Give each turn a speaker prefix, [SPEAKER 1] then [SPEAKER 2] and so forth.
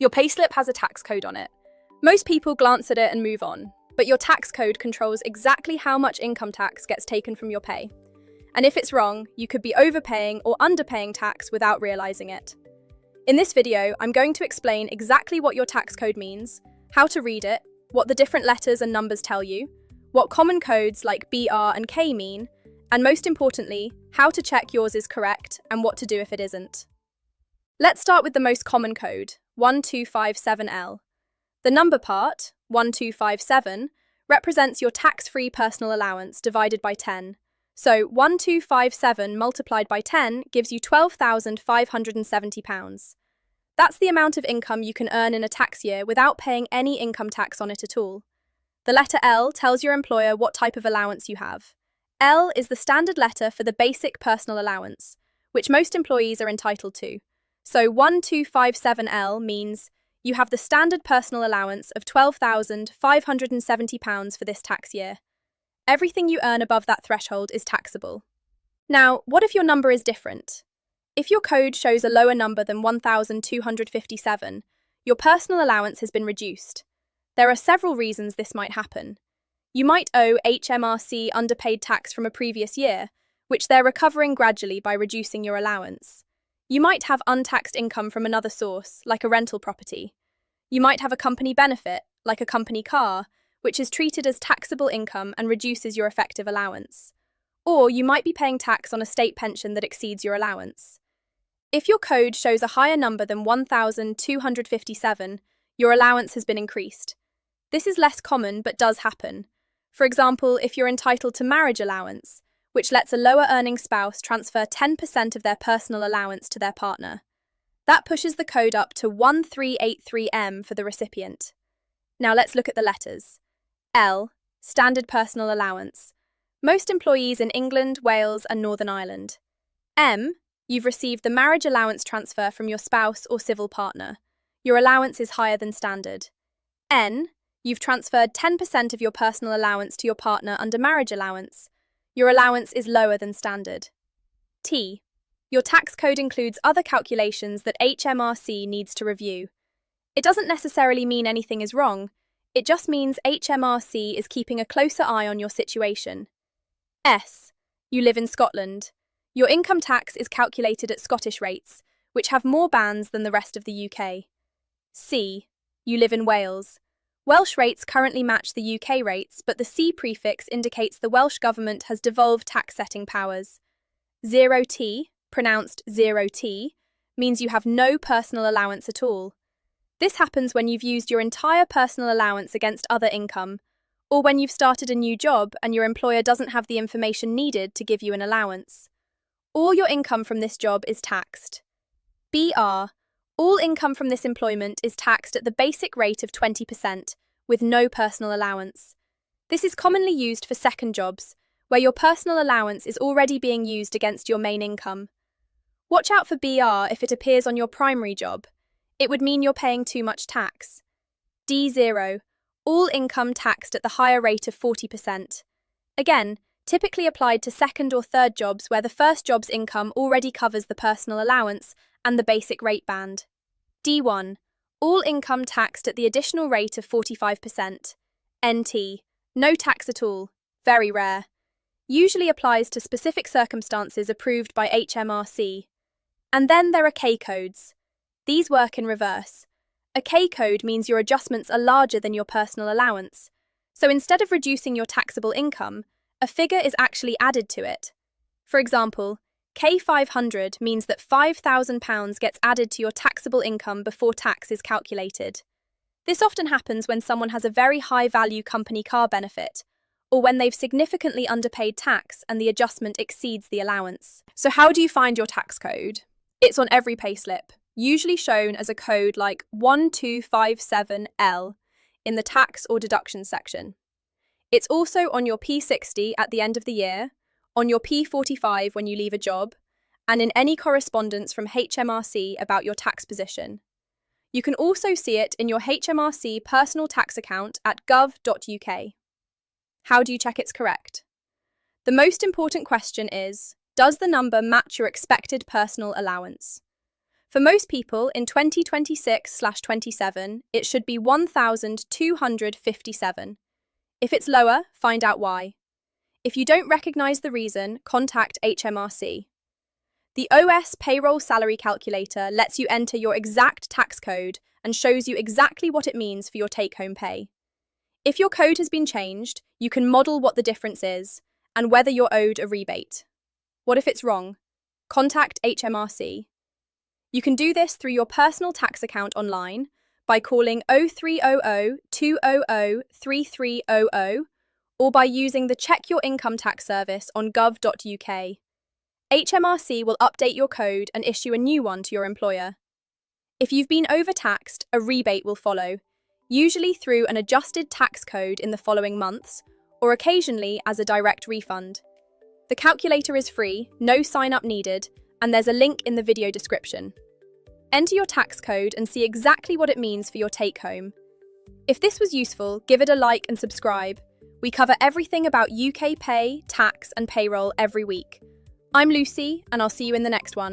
[SPEAKER 1] Your payslip has a tax code on it. Most people glance at it and move on, but your tax code controls exactly how much income tax gets taken from your pay. And if it's wrong, you could be overpaying or underpaying tax without realizing it. In this video, I'm going to explain exactly what your tax code means, how to read it, what the different letters and numbers tell you, what common codes like BR and K mean, and most importantly, how to check yours is correct and what to do if it isn't. Let's start with the most common code, 1257L. The number part, 1257, represents your tax-free personal allowance divided by 10. So 1257 multiplied by 10 gives you £12,570. That's the amount of income you can earn in a tax year without paying any income tax on it at all. The letter L tells your employer what type of allowance you have. L is the standard letter for the basic personal allowance, which most employees are entitled to. So 1257L means you have the standard personal allowance of £12,570 for this tax year. Everything you earn above that threshold is taxable. Now, what if your number is different? If your code shows a lower number than 1,257, your personal allowance has been reduced. There are several reasons this might happen. You might owe HMRC underpaid tax from a previous year, which they're recovering gradually by reducing your allowance. You might have untaxed income from another source, like a rental property. You might have a company benefit, like a company car, which is treated as taxable income and reduces your effective allowance. Or you might be paying tax on a state pension that exceeds your allowance. If your code shows a higher number than 1,257, your allowance has been increased. This is less common but does happen. For example, if you're entitled to marriage allowance, which lets a lower-earning spouse transfer 10% of their personal allowance to their partner. That pushes the code up to 1383M for the recipient. Now let's look at the letters. L, standard personal allowance. Most employees in England, Wales and Northern Ireland. M, you've received the marriage allowance transfer from your spouse or civil partner. Your allowance is higher than standard. N, you've transferred 10% of your personal allowance to your partner under marriage allowance. Your allowance is lower than standard. T, your tax code includes other calculations that HMRC needs to review. It doesn't necessarily mean anything is wrong, it just means HMRC is keeping a closer eye on your situation. S, you live in Scotland. Your income tax is calculated at Scottish rates, which have more bands than the rest of the UK. C, you live in Wales. Welsh rates currently match the UK rates, but the C prefix indicates the Welsh Government has devolved tax-setting powers. 0T, pronounced 0T, means you have no personal allowance at all. This happens when you've used your entire personal allowance against other income, or when you've started a new job and your employer doesn't have the information needed to give you an allowance. All your income from this job is taxed. BR, all income from this employment is taxed at the basic rate of 20%, with no personal allowance. This is commonly used for second jobs, where your personal allowance is already being used against your main income. Watch out for BR if it appears on your primary job. It would mean you're paying too much tax. D0, all income taxed at the higher rate of 40%. Again, typically applied to second or third jobs where the first job's income already covers the personal allowance and the basic rate band. D1, all income taxed at the additional rate of 45%. NT, no tax at all, very rare. Usually applies to specific circumstances approved by HMRC. And then there are K codes. These work in reverse. A K code means your adjustments are larger than your personal allowance. So instead of reducing your taxable income, a figure is actually added to it. For example, K500 means that £5,000 gets added to your taxable income before tax is calculated. This often happens when someone has a very high-value company car benefit, or when they've significantly underpaid tax and the adjustment exceeds the allowance. So how do you find your tax code? It's on every payslip, usually shown as a code like 1257L in the tax or deductions section. It's also on your P60 at the end of the year, on your P45 when you leave a job, and in any correspondence from HMRC about your tax position. You can also see it in your HMRC personal tax account at gov.uk. How do you check it's correct? The most important question is, does the number match your expected personal allowance? For most people in 2026/27, it should be 1,257. If it's lower, find out why. If you don't recognize the reason, contact HMRC. The OS Payroll Salary Calculator lets you enter your exact tax code and shows you exactly what it means for your take-home pay. If your code has been changed, you can model what the difference is and whether you're owed a rebate. What if it's wrong? Contact HMRC. You can do this through your personal tax account online by calling 0300 200 3300 or by using the Check Your Income Tax service on gov.uk. HMRC will update your code and issue a new one to your employer. If you've been overtaxed, a rebate will follow, usually through an adjusted tax code in the following months, or occasionally as a direct refund. The calculator is free, no sign-up needed, and there's a link in the video description. Enter your tax code and see exactly what it means for your take-home. If this was useful, give it a like and subscribe. We cover everything about UK pay, tax, and payroll every week. I'm Lucy, and I'll see you in the next one.